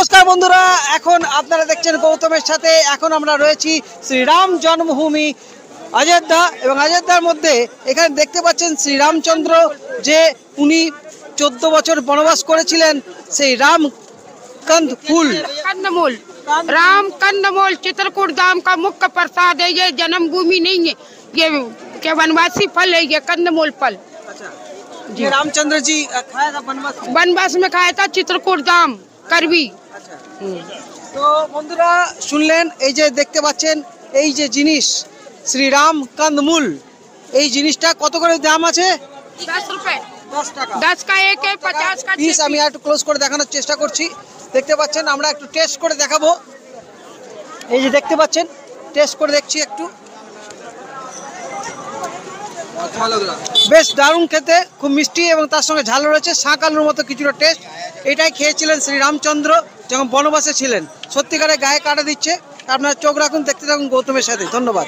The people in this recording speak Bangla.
নমস্কার বন্ধুরা, এখন আপনারা দেখছেন গৌতমের সাথে। এখন আমরা রয়েছি শ্রীরাম জন্মভূমি অযোধ্যা, এবং অযোধ্যার মধ্যে এখানে দেখতে পাচ্ছেন শ্রীরামচন্দ্র যে উনি 14 বছর বনবাস করেছিলেন, সেই রাম कंदमूल कंदमूल राम कंदमूल चित्रकूट धाम का मुख्य प्रसाद है। ये जन्मभूमि नहीं है, ये क्या वनवासी फल है, ये कंदमूल फल। अच्छा, ये रामचंद्र जी खाया था वनवास में खाया था, चित्रकूट धाम करवी। अच्छा, तो বন্ধুরা শুনলেন, এই যে দেখতে পাচ্ছেন এই যে জিনিস শ্রীরাম कंदमूल, এই জিনিসটা কত করে দাম আছে? 10 रुपए, 10 টাকা। 10 का एक है, 50 का পিস। আমি একটু ক্লোজ করে দেখানোর চেষ্টা করছি। দেখতে পাচ্ছেন, আমরা একটু টেস্ট করে দেখাবো। এই যে দেখতে পাচ্ছেন, টেস্ট করে দেখছি একটু। বেশ দারুণ খেতে, খুব মিষ্টি এবং তার সঙ্গে ঝাল রয়েছে, শাঁক আলুর মতো কিছুটা টেস্ট। এটাই খেয়েছিলেন শ্রীরামচন্দ্র যখন বনবাসে ছিলেন। সত্যিকারে গায়ে কাটা দিচ্ছে। আপনারা চোখ রাখুন, দেখতে থাকুন গৌতমের সাথে। ধন্যবাদ।